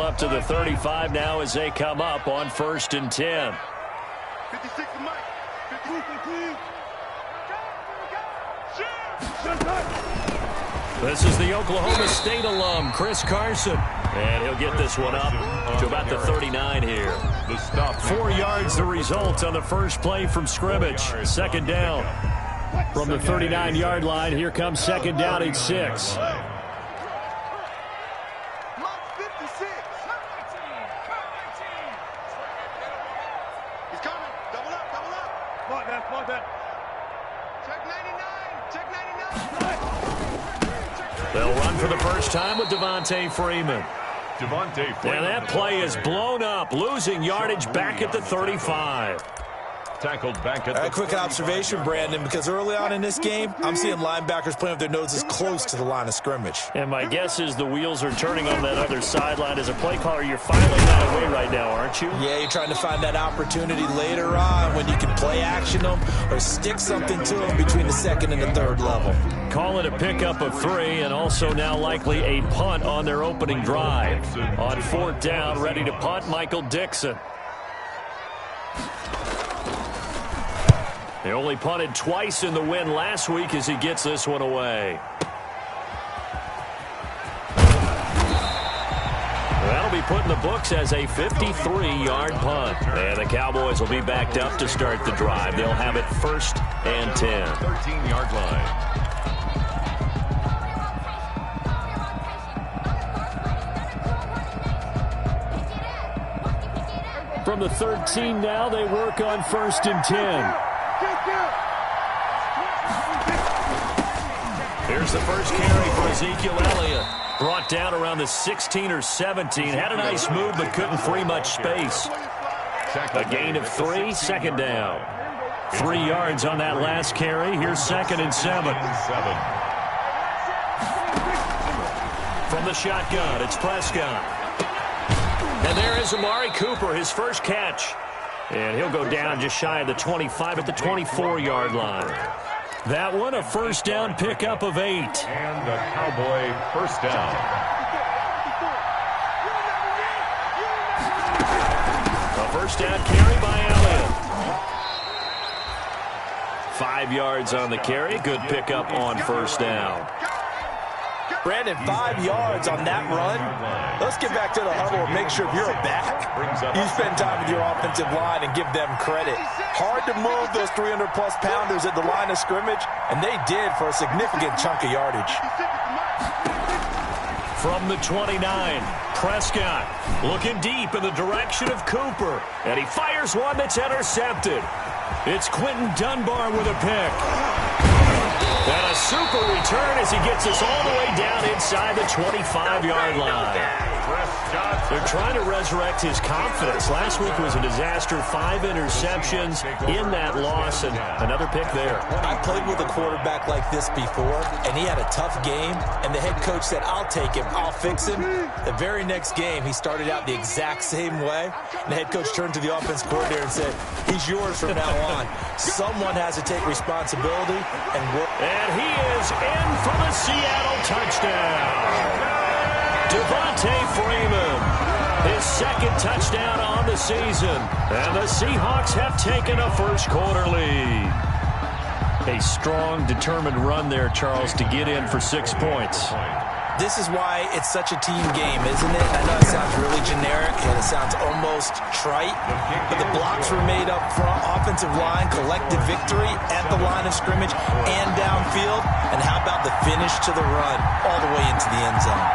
ball up to the 35 now as they come up on 1st and 10. 56 to Mike. 52. This is the Oklahoma State alum, Chris Carson. And he'll get this one up to about the 39 here. 4 yards the result on the first play from scrimmage. 2nd down. From the 39-yard line, here comes 2nd down at 6. They'll run for the first time with Devontae Freeman. And that play is blown up, losing yardage back at the 35. Tackled back at the quick observation, Brandon, because early on in this game, I'm seeing linebackers playing with their noses close to the line of scrimmage. And my guess is the wheels are turning on that other sideline. As a play caller, you're filing that away right now, aren't you? Yeah, you're trying to find that opportunity later on when you can play action them or stick something to them between the 2nd and the 3rd level. Call it a pickup of 3, and also now likely a punt on their opening drive. On 4th down, ready to punt, Michael Dixon. He only punted twice in the win last week as he gets this one away. That'll be put in the books as a 53-yard punt. And the Cowboys will be backed up to start the drive. They'll have it 1st and 10. 13-yard line. From the 13 now, they work on 1st and 10. Here's the first carry for Ezekiel Elliott. Brought down around the 16 or 17. Had a nice move, but couldn't free much space. A gain of 3, 2nd down. 3 yards on that last carry. Here's 2nd and 7. From the shotgun, it's Prescott. And there is Amari Cooper, his first catch. And he'll go down just shy of the 25 at the 24-yard line. That one, a 1st down pickup of 8. And the Cowboy 1st down. A 1st down carry by Elliott. 5 yards on the carry. Good pickup on 1st down. Brandon, 5 yards on that run. Let's get back to the huddle and make sure if you're a back, you spend time with your offensive line and give them credit. Hard to move those 300-plus pounders at the line of scrimmage, and they did for a significant chunk of yardage. From the 29, Prescott looking deep in the direction of Cooper, and he fires one that's intercepted. It's Quentin Dunbar with a pick. And a super return as he gets us all the way down inside the 25-yard line. They're trying to resurrect his confidence. Last week was a disaster. 5 interceptions in that loss, and another pick there. I played with a quarterback like this before, and he had a tough game, and the head coach said, I'll take him, I'll fix him. The very next game, he started out the exact same way, and the head coach turned to the offense coordinator and said, he's yours from now on. Someone has to take responsibility and work. And he is in for the Seattle touchdown. Devontae Freeman, his 2nd touchdown on the season. And the Seahawks have taken a first-quarter lead. A strong, determined run there, Charles, to get in for 6 points. This is why it's such a team game, isn't it? I know it sounds really generic and it sounds almost trite, but the blocks were made up front, offensive line, collective victory at the line of scrimmage and downfield. And how about the finish to the run all the way into the end zone?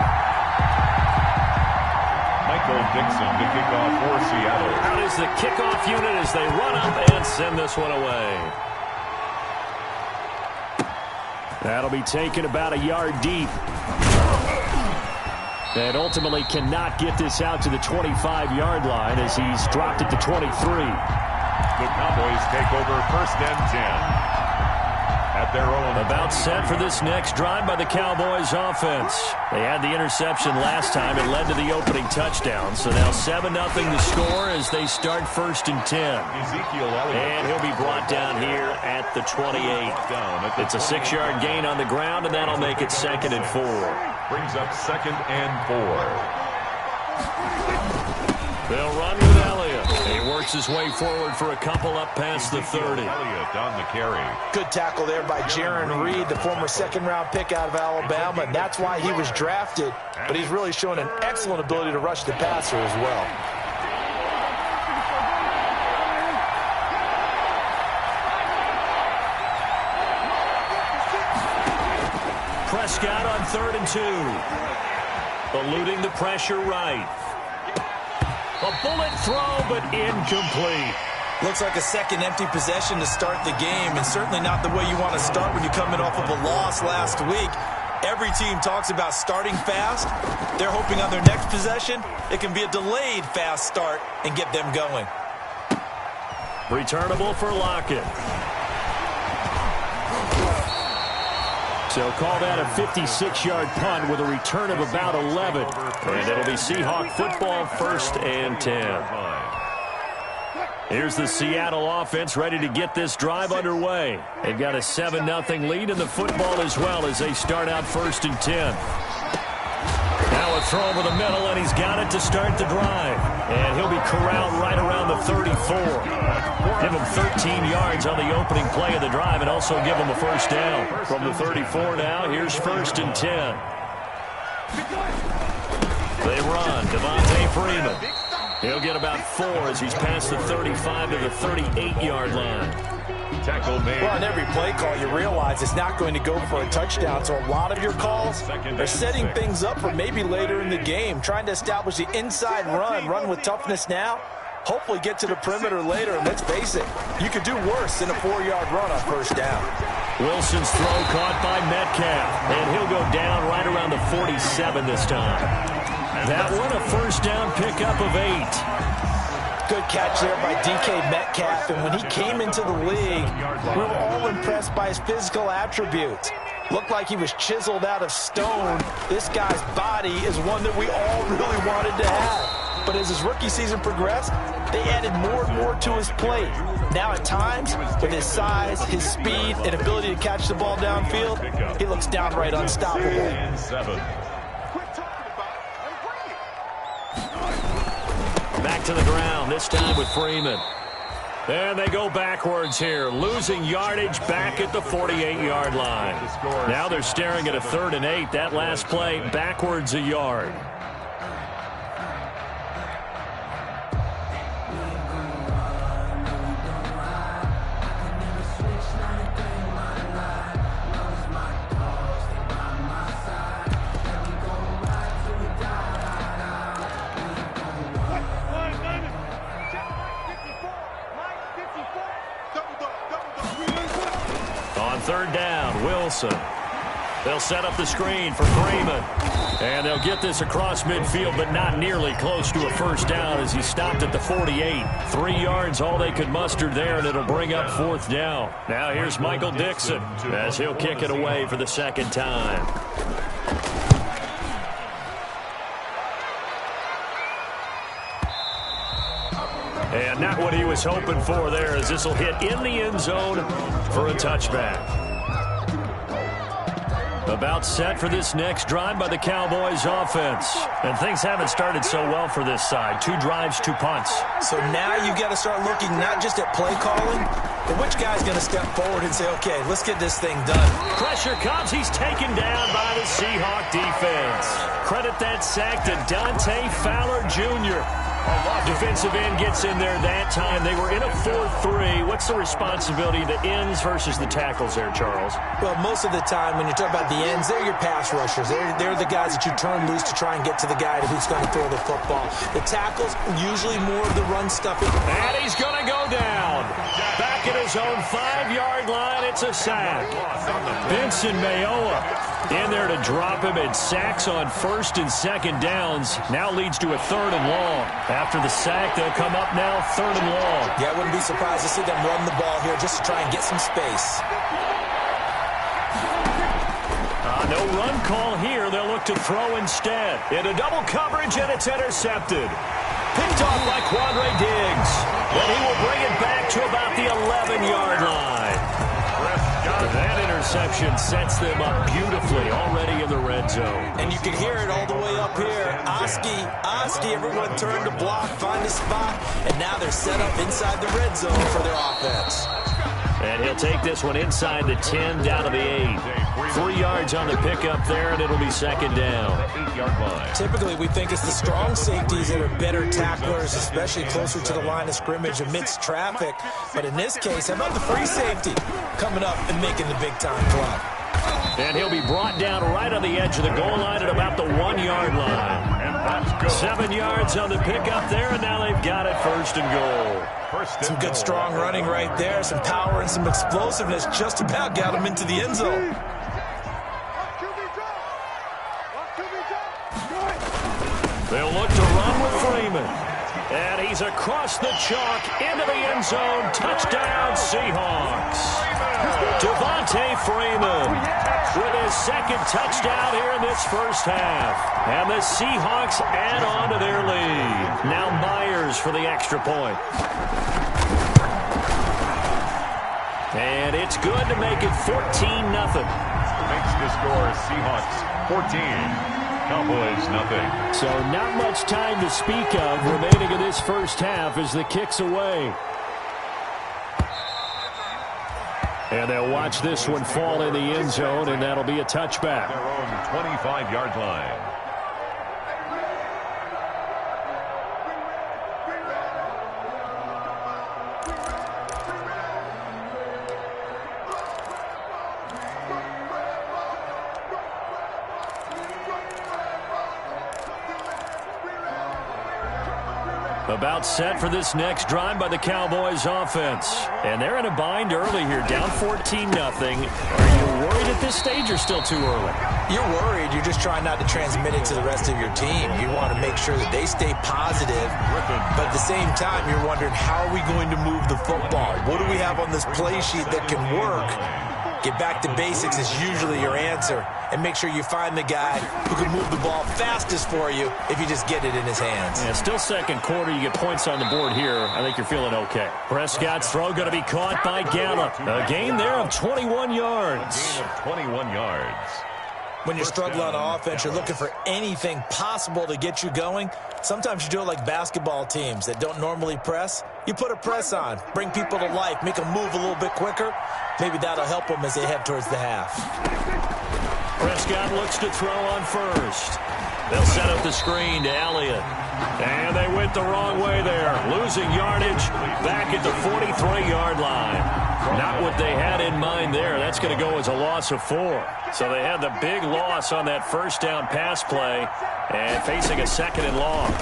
Michael Dixon to kick off for Seattle. Out is the kickoff unit as they run up and send this one away. That'll be taken about a yard deep. And ultimately cannot get this out to the 25-yard line as he's dropped it to 23. The Cowboys take over 1st and 10. At their own. About set for this next drive by the Cowboys offense. They had the interception last time. It led to the opening touchdown. So now 7-0 the score as they start 1st and 10. Ezekiel Elliott. And he'll be brought down here at the 28. It's a 6-yard gain on the ground, and that'll make it 2nd and 4. Brings up 2nd and 4. They'll run with Elliott. He works his way forward for a couple up past the 30. Elliott on the carry. Good tackle there by Jaron Reed, the former second-round pick out of Alabama, and that's why he was drafted. But he's really shown an excellent ability to rush the passer as well. Prescott on 3rd and 2. Eluding the pressure right. A bullet throw, but incomplete. Looks like a second empty possession to start the game, and certainly not the way you want to start when you're coming off of a loss last week. Every team talks about starting fast. They're hoping on their next possession, it can be a delayed fast start and get them going. Returnable for Lockett. So call that a 56-yard punt with a return of about 11. And it'll be Seahawk football, 1st and 10. Here's the Seattle offense ready to get this drive underway. They've got a 7-0 lead in the football as well as they start out 1st and 10. Now a throw over the middle, and he's got it to start the drive. And he'll be corralled right around the 34. Give him 13 yards on the opening play of the drive and also give him a first down. From the 34 now, here's 1st and 10. They run. Devontae Freeman. He'll get about 4 as he's past the 35 to the 38-yard line. Tackle made. Well, on every play call, you realize it's not going to go for a touchdown. So a lot of your calls are setting things up for maybe later in the game, trying to establish the inside run with toughness now. Hopefully get to the perimeter later, and let's face it, you could do worse than a 4-yard run on first down. Wilson's throw caught by Metcalf, and he'll go down right around the 47 this time. That one a first down pickup of 8. Good catch there by DK Metcalf, and when he came into the league, we were all impressed by his physical attributes. Looked like he was chiseled out of stone. This guy's body is one that we all really wanted to have. But as his rookie season progressed, they added more and more to his plate. Now at times, with his size, his speed, and ability to catch the ball downfield, he looks downright unstoppable. Back to the ground, this time with Freeman. And they go backwards here, losing yardage back at the 48-yard line. Now they're staring at a 3rd and 8. That last play, backwards a yard. On 3rd down, Wilson. They'll set up the screen for Freeman. And they'll get this across midfield, but not nearly close to a first down as he stopped at the 48. 3 yards, all they could muster there, and it'll bring up 4th down. Now here's Michael Dixon as he'll kick it away for the 2nd time. And not what he was hoping for there, as this will hit in the end zone for a touchback. About set for this next drive by the Cowboys offense. And things haven't started so well for this side. 2 drives, 2 punts. So now you've got to start looking not just at play calling, but which guy's going to step forward and say, okay, let's get this thing done. Pressure comes. He's taken down by the Seahawk defense. Credit that sack to Dante Fowler Jr. Defensive end gets in there that time. They were in a 4-3. What's the responsibility of the ends versus the tackles there, Charles? Well, most of the time when you talk about the ends, they're your pass rushers. They're the guys that you turn loose to try and get to the guy who's going to throw the football. The tackles, usually more of the run stuff. And he's going to go down. Back at his own 5-yard line, it's a sack. Vincent Mayoa in there to drop him, and sacks on 1st and 2nd downs. Now leads to a 3rd and long. After the sack, they'll come up now 3rd and long. Yeah, I wouldn't be surprised to see them run the ball here just to try and get some space. No run call here. They'll look to throw instead. In a double coverage, and it's intercepted. Picked off by Quandre Diggs. And he will bring it back to about the 11-yard line. That interception sets them up beautifully already in the red zone. And you can hear it all the way up here. Oski, everyone turned to block, find a spot, and now they're set up inside the red zone for their offense. And he'll take this one inside the 10, down to the 8. 3 yards on the pickup there, and it'll be second down. 8-yard line. Typically, we think it's the strong safeties that are better tacklers, especially closer to the line of scrimmage amidst traffic. But in this case, how about the free safety coming up and making the big-time play? And he'll be brought down right on the edge of the goal line at about the 1-yard line. And that's good. 7 yards on the pickup there, and now they've got it first and goal. Some good strong running right there, some power and some explosiveness, just about got him into the end zone. They'll look to run with Freeman. And he's across the chalk into the end zone. Touchdown, Seahawks. Devontae Freeman with his second touchdown here in this first half. And the Seahawks add on to their lead. Now Myers for the extra point. And it's good to make it 14-0. Makes the score Seahawks 14. Cowboys nothing. So not much time to speak of remaining in this first half as the kick's away. And they'll watch this one fall in the end zone, and that'll be a touchback. Their own 25-yard line. About set for this next drive by the Cowboys offense. And they're in a bind early here, down 14-0. Are you worried at this stage or still too early? You're worried. You're just trying not to transmit it to the rest of your team. You want to make sure that they stay positive. But at the same time, you're wondering, how are we going to move the football? What do we have on this play sheet that can work? Get back to basics is usually your answer. And make sure you find the guy who can move the ball fastest for you if you just get it in his hands. Yeah, still second quarter. You get points on the board here. I think you're feeling okay. Prescott's throw going to be caught by Gallup. A gain there of 21 yards. A gain of 21 yards. When you're struggling on offense, you're looking for anything possible to get you going. Sometimes you do it like basketball teams that don't normally press. You put a press on, bring people to life, make them move a little bit quicker. Maybe that'll help them as they head towards the half. Prescott looks to throw on first. They'll set up the screen to Elliott. And they went the wrong way there. Losing yardage back at the 43-yard line. Not what they had in mind there. That's going to go as a loss of 4. So they had the big loss on that first down pass play and facing a second and long.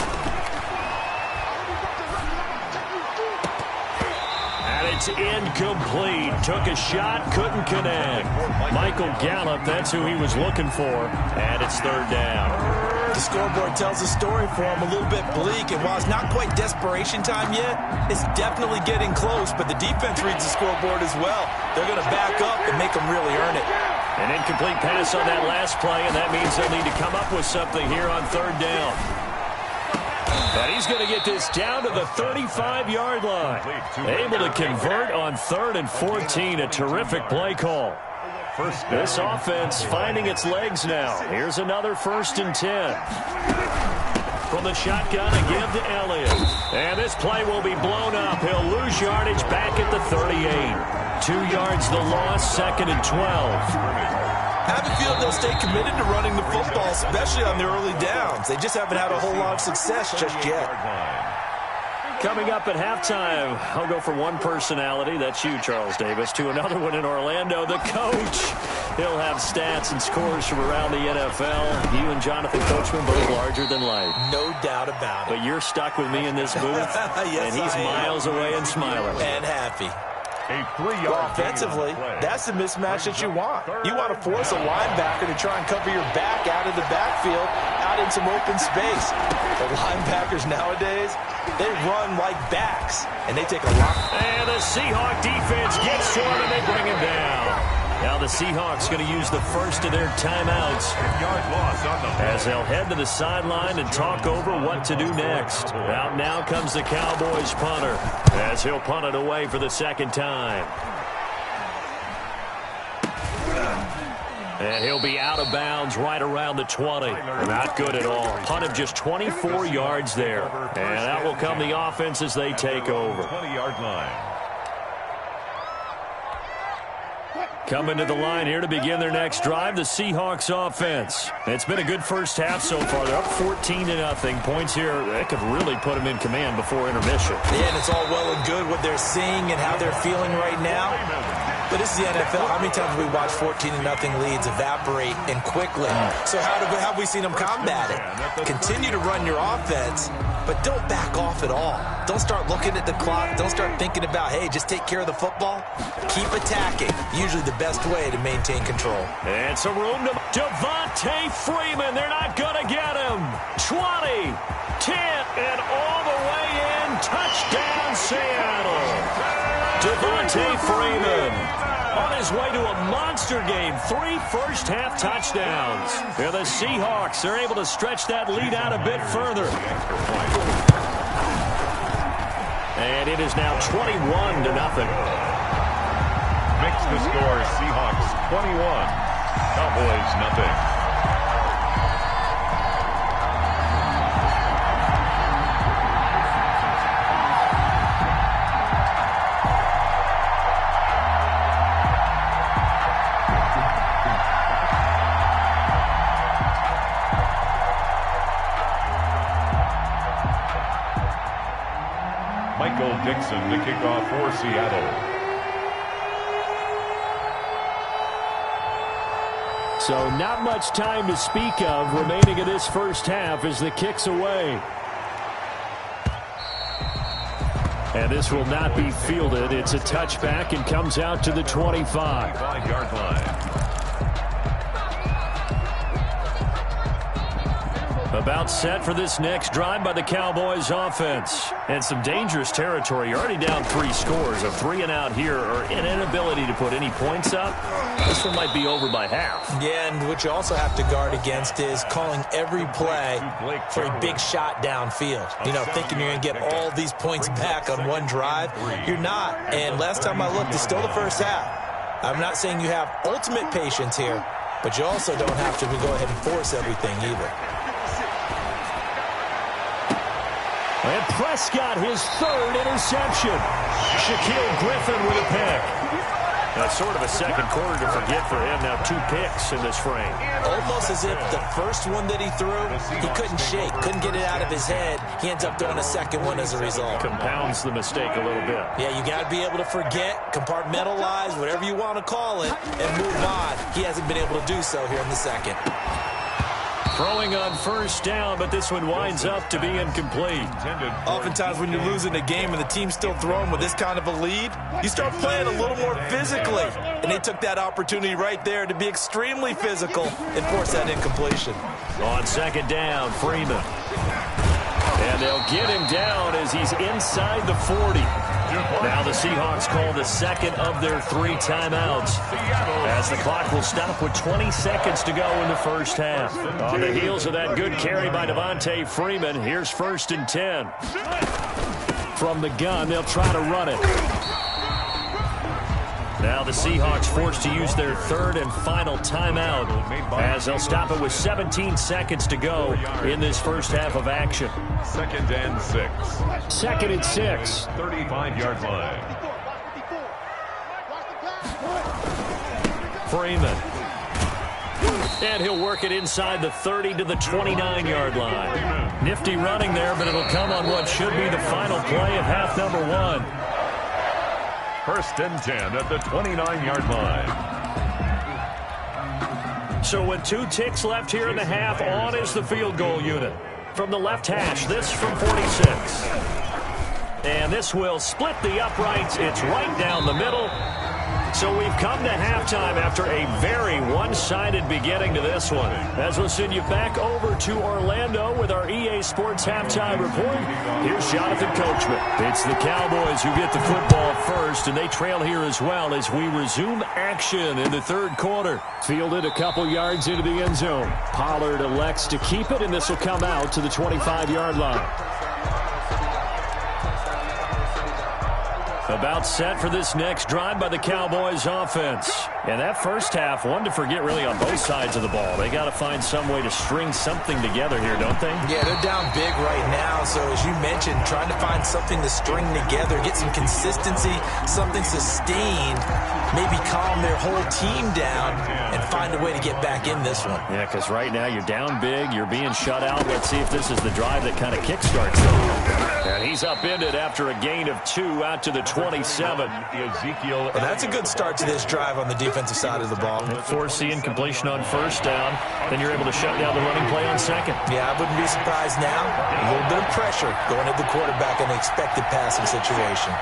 And it's incomplete. Took a shot, couldn't connect. Michael Gallup, that's who he was looking for. And it's third down. The scoreboard tells a story for him, a little bit bleak, and while it's not quite desperation time yet, it's definitely getting close, but the defense reads the scoreboard as well. They're going to back up and make them really earn it. An incomplete pass on that last play, and that means they'll need to come up with something here on third down. And he's going to get this down to the 35-yard line. Able to convert on 3rd and 14, a terrific play call. This offense finding its legs now. Here's another 1st and 10. From the shotgun, a give to Elliott. And this play will be blown up. He'll lose yardage back at the 38. 2 yards the loss, 2nd and 12. I have a feeling they'll stay committed to running the football, especially on the early downs. They just haven't had a whole lot of success just yet. Coming up at halftime, I'll go from one personality, that's you, Charles Davis, to another one in Orlando, the coach. He'll have stats and scores from around the NFL. You and Jonathan Coachman both larger than life. No doubt about it. But you're stuck with me in this booth, yes, and he's miles away and smiling. And happy. A 3-yard offensively, that's the mismatch that you want. You want to force a linebacker to try and cover your back out of the backfield, out in some open space. The linebackers nowadays, they run like backs, and they take a lot. And the Seahawk defense gets to him, and they bring him down. Now the Seahawks going to use the first of their timeouts as they'll head to the sideline and talk over what to do next. Out now comes the Cowboys punter as he'll punt it away for the second time. And he'll be out of bounds right around the 20. Not good at all. Punt of just 24 yards there. And that will come the offense as they take over. 20-yard line. Coming to the line here to begin their next drive, the Seahawks offense. It's been a good first half so far. They're up 14-0. Points here, that could really put them in command before intermission. Yeah, and it's all well and good what they're seeing and how they're feeling right now. But this is the NFL. How many times have we watched 14-0 leads evaporate and quickly? So how have we seen them combat it? Continue to run your offense, but don't back off at all. Don't start looking at the clock. Don't start thinking about, hey, just take care of the football. Keep attacking. Usually the best way to maintain control. And some room to Devontae Freeman. They're not going to get him. 20, 10, and all the way in. Touchdown, Seattle. Devontae Freeman on his way to a monster game. 3 first-half touchdowns. And the Seahawks are able to stretch that lead out a bit further. And it is now 21-0. Makes the score Seahawks 21, Cowboys 0. Dixon to kick off for Seattle. So not much time to speak of remaining in this first half as the kick's away. And this will not be fielded. It's a touchback and comes out to the 25. 5-yard line. About set for this next drive by the Cowboys offense. And some dangerous territory. You're already down 3 scores. A 3-and-out here, or an inability to put any points up. This one might be over by half. Yeah, and what you also have to guard against is calling every play for a big shot downfield. You know, thinking you're going to get all these points back on one drive. You're not. And last time I looked, it's still the first half. I'm not saying you have ultimate patience here, but you also don't have to go ahead and force everything either. And Prescott, his 3rd interception. Shaquille Griffin with a pick. That's sort of a second quarter to forget for him. Now 2 picks in this frame. Almost as if the first one that he threw, he couldn't shake, couldn't get it out of his head. He ends up throwing a second one as a result. Compounds the mistake a little bit. Yeah, you got to be able to forget, compartmentalize, whatever you want to call it, and move on. He hasn't been able to do so here in the second. Throwing on first down, but this one winds up to be incomplete. Oftentimes when you're losing a game and the team's still throwing with this kind of a lead, you start playing a little more physically. And they took that opportunity right there to be extremely physical and force that incompletion. On second down, Freeman. And they'll get him down as he's inside the 40. Now the Seahawks call the second of their 3 timeouts as the clock will stop with 20 seconds to go in the first half. On the heels of that good carry by Devontae Freeman, here's 1st and 10. From the gun, they'll try to run it. Now the Seahawks forced to use their 3rd and final timeout as they'll stop it with 17 seconds to go in this first half of action. 2nd and 6. 2nd and 6. 35-yard line. Freeman. And he'll work it inside the 30 to the 29-yard line. Nifty running there, but it'll come on what should be the final play of half number 1. 1st and 10 at the 29-yard line. So with 2 ticks left here in the half, on is the field goal unit. From the left hash, this from 46. And this will split the uprights. It's right down the middle. So we've come to halftime after a very one-sided beginning to this one. As we'll send you back over to Orlando with our EA Sports Halftime Report. Here's Jonathan Coachman. It's the Cowboys who get the football first, and they trail here as well as we resume action in the 3rd quarter. Fielded a couple yards into the end zone. Pollard elects to keep it, and this will come out to the 25-yard line. About set for this next drive by the Cowboys offense. And that first half, one to forget really on both sides of the ball. They got to find some way to string something together here, don't they? Yeah, they're down big right now. So as you mentioned, trying to find something to string together, get some consistency, something sustained, maybe calm their whole team down and find a way to get back in this one. Yeah, because right now you're down big, you're being shut out. Let's see if this is the drive that kind of kickstarts them. And he's upended after a gain of 2 out to the 27. Ezekiel. Well, that's a good start to this drive on the defensive side of the ball. Forcing incompletion on first down, then you're able to shut down the running play on second. Yeah, I wouldn't be surprised now. A little bit of pressure going at the quarterback in an expected passing situation.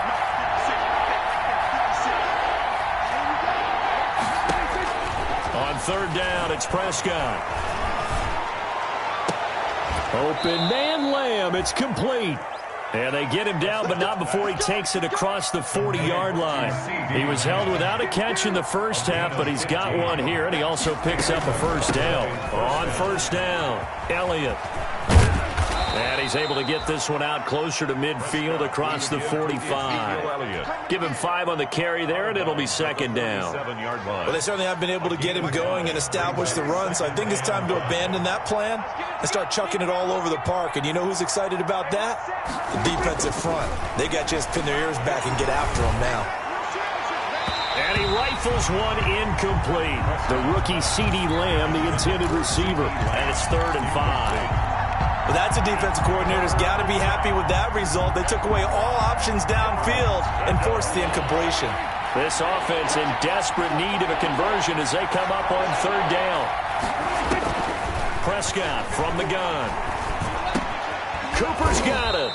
On third down, it's Prescott. Open man Lamb, it's complete. And they get him down, but not before he takes it across the 40-yard line. He was held without a catch in the first half, but he's got one here, and he also picks up a first down. On first down, Elliott. And he's able to get this one out closer to midfield across the 45. Give him 5 on the carry there, and it'll be second down. Well, they certainly have been able to get him going and establish the run, so I think it's time to abandon that plan and start chucking it all over the park. And you know who's excited about that? The defensive front. They got to just pin their ears back and get after him now. And he rifles one incomplete. The rookie CeeDee Lamb, the intended receiver. And it's 3rd and 5. Well, that's a defensive coordinator's got to be happy with that result. They took away all options downfield and forced the incompletion. This offense in desperate need of a conversion as they come up on 3rd down. Prescott from the gun. Cooper's got it.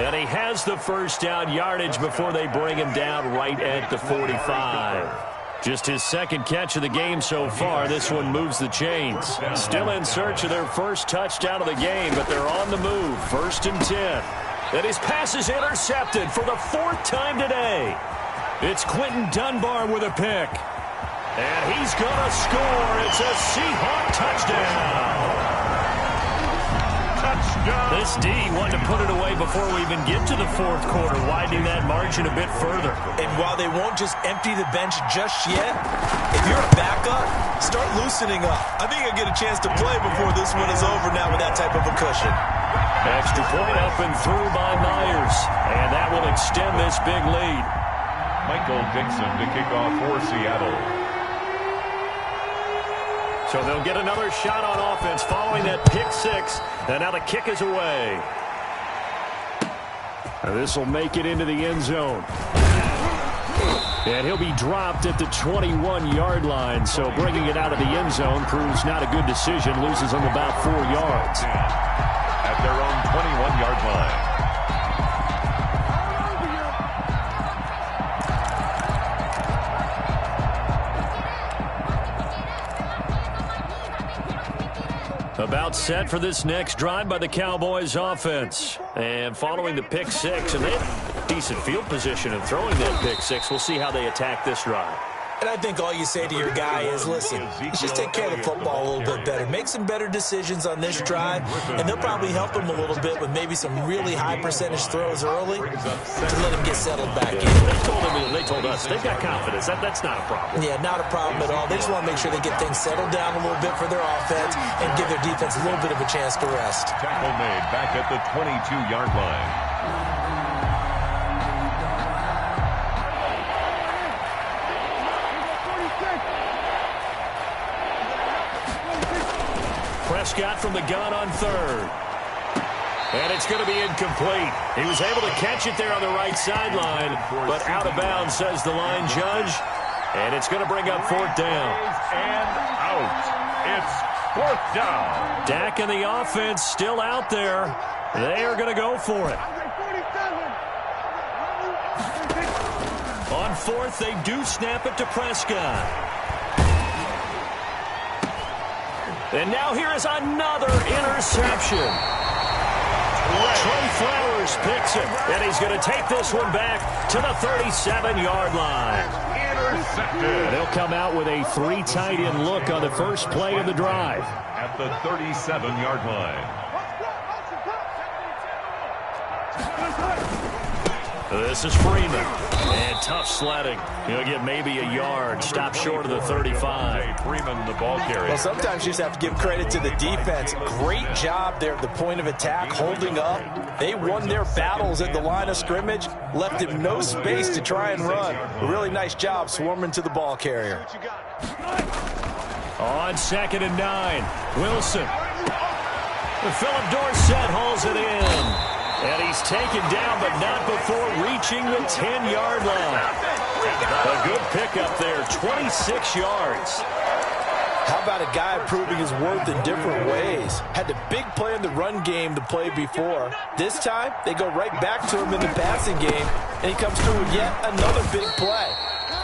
And he has the first down yardage before they bring him down right at the 45. Just his second catch of the game so far. This one moves the chains. Still in search of their first touchdown of the game, but they're on the move. 1st and 10. And his pass is intercepted for the 4th time today. It's Quinton Dunbar with a pick. And he's going to score. It's a Seahawk touchdown. This D wanted to put it away before we even get to the 4th quarter, widening that margin a bit further. And while they won't just empty the bench just yet, if you're a backup, start loosening up. I think you'll get a chance to play before this one is over now with that type of a cushion. Extra point up and through by Myers, and that will extend this big lead. Michael Dixon to kick off for Seattle. So they'll get another shot on offense following that pick 6. And now the kick is away. This will make it into the end zone. And he'll be dropped at the 21-yard line. So bringing it out of the end zone proves not a good decision. Loses them about 4 yards. At their own 21-yard line. About set for this next drive by the Cowboys offense. And following the pick 6, and they have decent field position in throwing that pick 6. We'll see how they attack this drive. And I think all you say to your guy is, listen, let's just take care of the football a little bit better. Make some better decisions on this drive, and they'll probably help him a little bit with maybe some really high percentage throws early to let him get settled back in. They told us they've got confidence. That's not a problem. Yeah, not a problem at all. They just want to make sure they get things settled down a little bit for their offense and give their defense a little bit of a chance to rest. Tackle made back at the 22-yard line. Prescott from the gun on 3rd. And it's going to be incomplete. He was able to catch it there on the right sideline, but out of bounds, says the line judge. And it's going to bring up 4th down. And out. It's 4th down. Dak and the offense still out there. They are going to go for it. On 4th, they do snap it to Prescott. And now here is another interception. Trey Flowers picks it, and he's going to take this one back to the 37-yard line. Intercepted. And they'll come out with a 3 tight end look on the first play of the drive. At the 37-yard line. This is Freeman. And tough sledding. He'll get maybe a yard. Stop short of the 35. Freeman, the ball carrier. Well, sometimes you just have to give credit to the defense. Great job there at the point of attack, holding up. They won their battles at the line of scrimmage, left him no space to try and run. A really nice job swarming to the ball carrier. On 2nd and 9, Wilson. Philip Dorsett hauls it in. And he's taken down, but not before reaching the 10-yard line. A good pickup there, 26 yards. How about a guy proving his worth in different ways? Had the big play in the run game to play before. This time, they go right back to him in the passing game, and he comes through with yet another big play.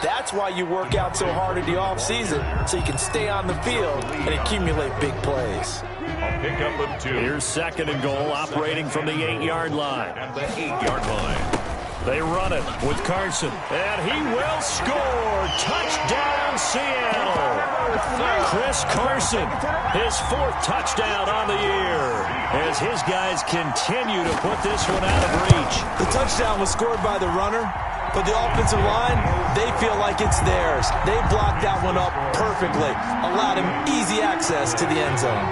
That's why you work out so hard in the offseason, so you can stay on the field and accumulate big plays. I'll pick up with 2. Here's 2nd and goal, operating from the 8-yard line. At the 8-yard line. They run it with Carson, and he will score. Touchdown, Seattle. Chris Carson, his 4th touchdown on the year, as his guys continue to put this one out of reach. The touchdown was scored by the runner, but the offensive line, they feel like it's theirs. They blocked that one up perfectly, allowed him easy access to the end zone.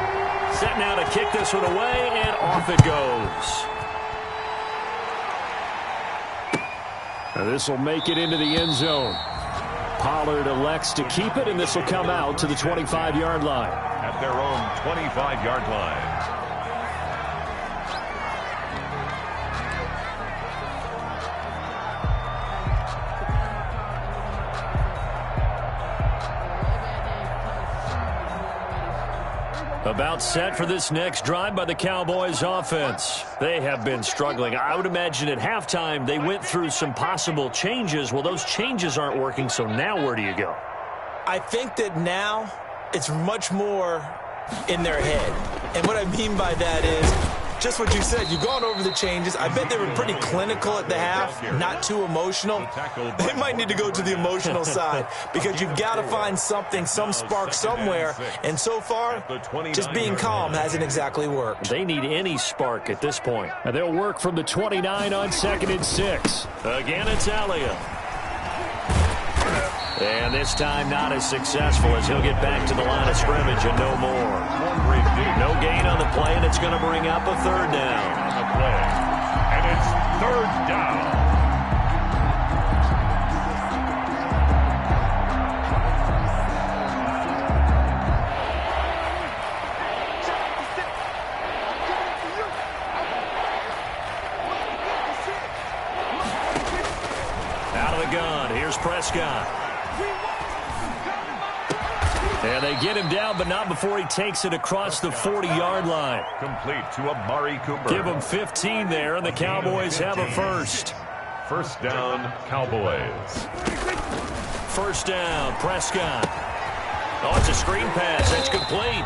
Set now to kick this one away, and off it goes. This will make it into the end zone. Pollard elects to keep it, and this will come out to the 25-yard line. At their own 25-yard line. About set for this next drive by the Cowboys offense. They have been struggling. I would imagine at halftime they went through some possible changes. Well, those changes aren't working, so now where do you go? I think that now it's much more in their head. And what I mean by that is just what you said. You've gone over the changes. I bet they were pretty clinical at the half, not too emotional. They might need to go to the emotional side because you've got to find something, some spark somewhere. And so far, just being calm hasn't exactly worked. They need any spark at this point. And they'll work from the 29 on 2nd and 6. Again, it's Elliott. And this time not as successful as he'll get back to the line of scrimmage and no more. No gain on the play, and it's going to bring up a 3rd down. On the play. And it's 3rd down. Out of the gun, here's Prescott. And they get him down, but not before he takes it across the 40-yard line. Complete to Amari Cooper. Give him 15 there, and the Cowboys have a 1st. 1st down, Cowboys. 1st down, Prescott. Oh, it's a screen pass. It's complete.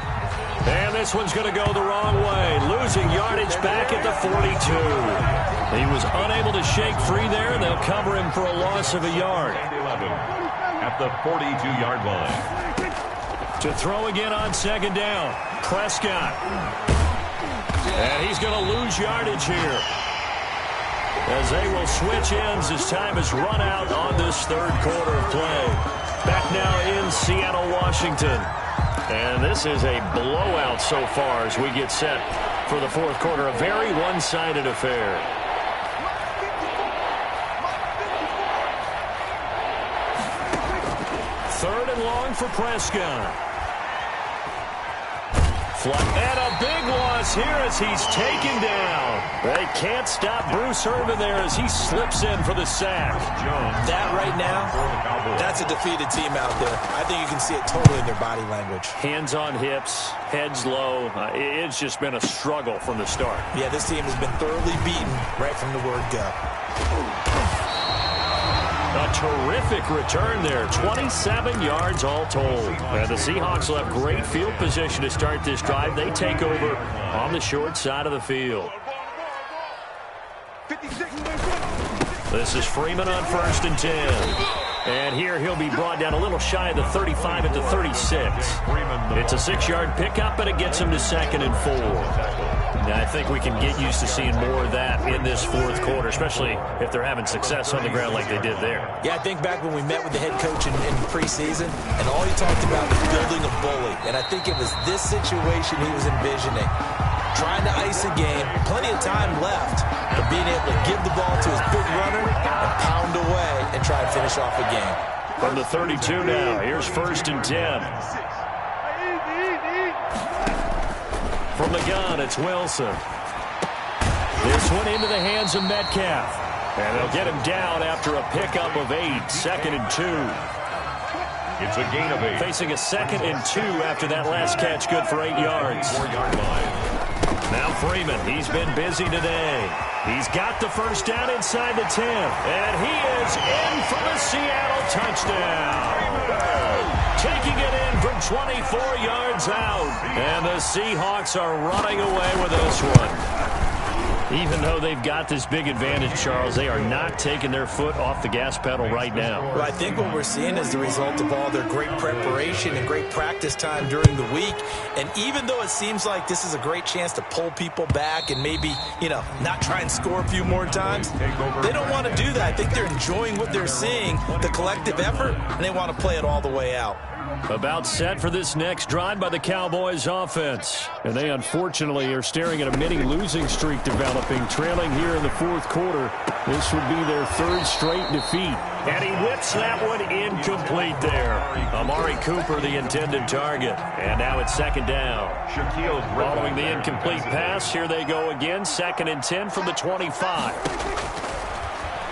And this one's going to go the wrong way. Losing yardage back at the 42. He was unable to shake free there, and they'll cover him for a loss of a yard. 11 at the 42-yard line. To throw again on 2nd down, Prescott. And he's going to lose yardage here, as they will switch ends as time has run out on this 3rd quarter of play. Back now in Seattle, Washington. And this is a blowout so far as we get set for the 4th quarter. A very one-sided affair. 3rd and long for Prescott. And a big loss here as he's taken down. They can't stop Bruce Irvin there as he slips in for the sack. That right now, that's a defeated team out there. I think you can see it totally in their body language. Hands on hips, heads low. It's just been a struggle from the start. Yeah, this team has been thoroughly beaten right from the word go. A terrific return there, 27 yards all told. And the Seahawks will have great field position to start this drive. They take over on the short side of the field. This is Freeman on 1st and 10. And here he'll be brought down a little shy of the 35 at the 36. It's a 6-yard pickup, but it gets him to 2nd and 4. Now, I think we can get used to seeing more of that in this fourth quarter, especially if they're having success on the ground like they did there. Yeah, I think back when we met with the head coach in preseason, and all he talked about was building a bully. And I think it was this situation he was envisioning. Trying to ice a game, plenty of time left, but being able to give the ball to his big runner and pound away and try and finish off a game. From the 32 now, here's 1st and 10. From the gun, it's Wilson. This one into the hands of Metcalf. And they'll get him down after a pickup of 8, 2nd and 2. It's a gain of 8. Facing a 2nd and 2 after that last catch, good for 8 yards. 4-yard line. Now Freeman, he's been busy today. He's got the first down inside the 10. And he is in for the Seattle touchdown. Taking it in from 24 yards out. And the Seahawks are running away with this one. Even though they've got this big advantage, Charles, they are not taking their foot off the gas pedal right now. Well, I think what we're seeing is the result of all their great preparation and great practice time during the week. And even though it seems like this is a great chance to pull people back and maybe, not try and score a few more times, they don't want to do that. I think they're enjoying what they're seeing, the collective effort, and they want to play it all the way out. About set for this next drive by the Cowboys offense. And they unfortunately are staring at a mini losing streak developing, trailing here in the fourth quarter. This would be their 3rd straight defeat. And he whips that one incomplete there. Amari Cooper, the intended target. And now it's 2nd down. Following the incomplete pass, here they go again. 2nd and 10 from the 25.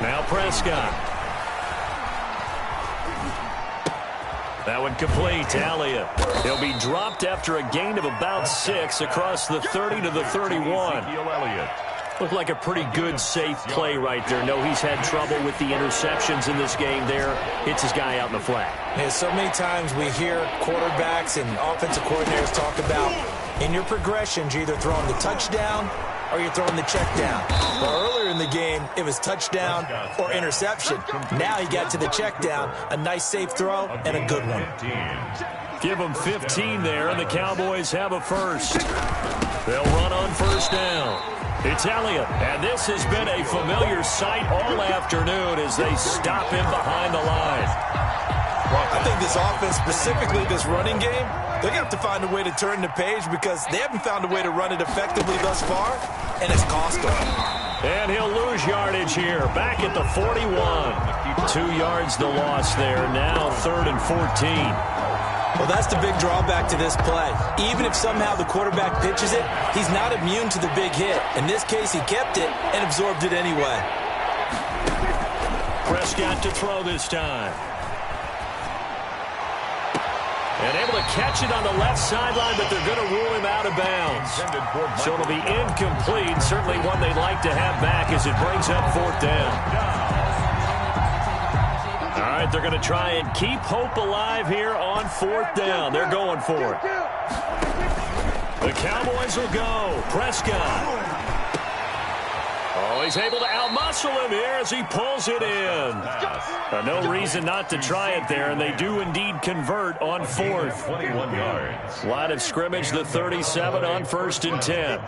Now Prescott. That one complete to Elliott. He'll be dropped after a gain of about 6 across the 30 to the 31. Looked like a pretty good, safe play right there. No, he's had trouble with the interceptions in this game there. Hits his guy out in the flat. Yeah, so many times we hear quarterbacks and offensive coordinators talk about in your progressions, you're either throwing the touchdown or you're throwing the check down. Well, earlier in the game, it was touchdown or interception. Now he got to the check down. A nice safe throw and a good one. Give them 15 there, and the Cowboys have a first. They'll run on 1st down. It's Elliott, and this has been a familiar sight all afternoon as they stop him behind the line. I think this offense, specifically this running game, they're going to have to find a way to turn the page because they haven't found a way to run it effectively thus far, and it's cost them. And he'll lose yardage here, back at the 41. 2 yards the loss there, now 3rd and 14. Well, that's the big drawback to this play. Even if somehow the quarterback pitches it, he's not immune to the big hit. In this case, he kept it and absorbed it anyway. Prescott to throw this time. And able to catch it on the left sideline, but they're going to rule him out of bounds. So it'll be incomplete. Certainly one they'd like to have back as it brings up 4th down. All right, they're going to try and keep hope alive here on 4th down. They're going for it. The Cowboys will go. Prescott. Oh, he's able to outmuscle him here as he pulls it in. No reason not to try it there, and they do indeed convert on 4th. 21 yards. Line of scrimmage, the 37 on 1st and 10.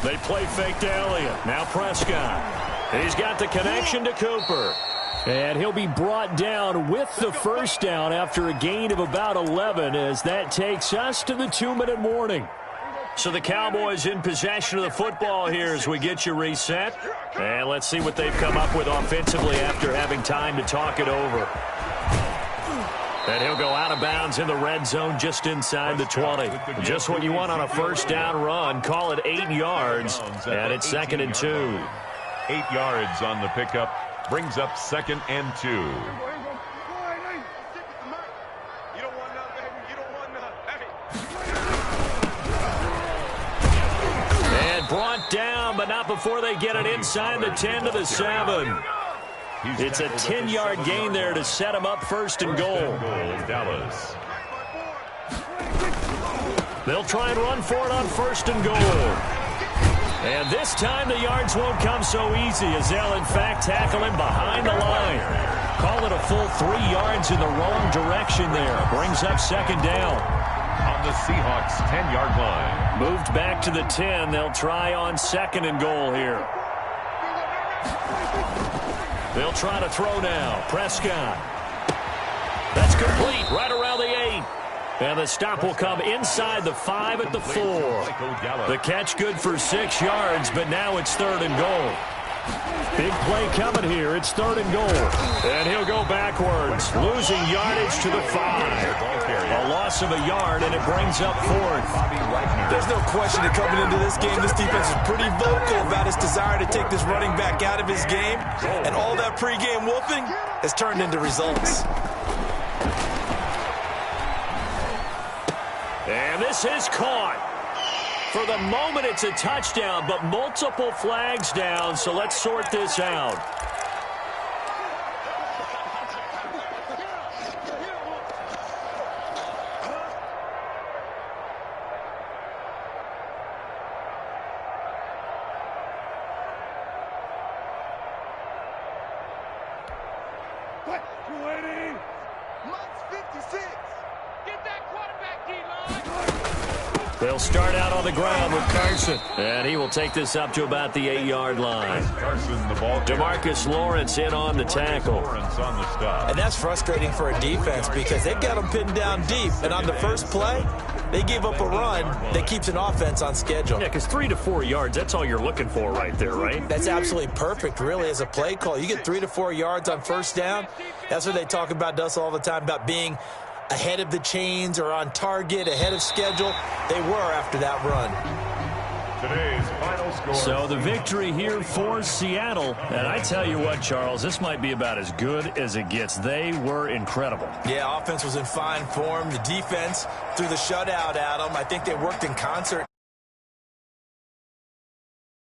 They play fake to Elliott. Now Prescott. He's got the connection to Cooper. And he'll be brought down with the first down after a gain of about 11 as that takes us to the 2-minute warning. So the Cowboys in possession of the football here as we get you reset. And let's see what they've come up with offensively after having time to talk it over. And he'll go out of bounds in the red zone just inside the 20. Just what you want on a first down run. Call it 8 yards. And it's 2nd and 2. 8 yards on the pickup. Brings up 2nd and 2. And brought down, but not before they get it inside the 10 to the 7. It's a 10-yard gain there to set him up 1st and goal. Dallas. They'll try and run for it on 1st and goal. And this time the yards won't come so easy as they'll, in fact, tackle him behind the line. Call it a full 3 yards in the wrong direction there. Brings up second down. On the Seahawks' 10-yard line. Moved back to the 10. They'll try on second and goal here. They'll try to throw now. Prescott. That's complete right around the 8. And the stop will come inside the 5 at the 4. The catch good for 6 yards, but now it's third and goal. Big play coming here. It's third and goal. And he'll go backwards, losing yardage to the 5. A loss of a yard, and it brings up fourth. There's no question that coming into this game, this defense is pretty vocal about its desire to take this running back out of his game. And all that pregame whooping has turned into results. And this is caught. For the moment, it's a touchdown, but multiple flags down, so let's sort this out. What? 280. Mike's 56. Get that quarterback, D-line. They'll start out on the ground with Carson. And he will take this up to about the 8-yard line. Carson, the ball. DeMarcus Lawrence in on the tackle. Lawrence on the stop. And that's frustrating for a defense because they've got them pinned down deep. And on the first play, they gave up a run that keeps an offense on schedule. Yeah, because 3 to 4 yards, that's all you're looking for right there, right? That's absolutely perfect, really, as a play call. You get 3 to 4 yards on first down. That's what they talk about us all the time, about being ahead of the chains or on target, ahead of schedule. They were after that run. Today's final score. So the victory here for Seattle. And I tell you what, Charles, this might be about as good as it gets. They were incredible. Yeah, offense was in fine form. The defense threw the shutout at them. I think they worked in concert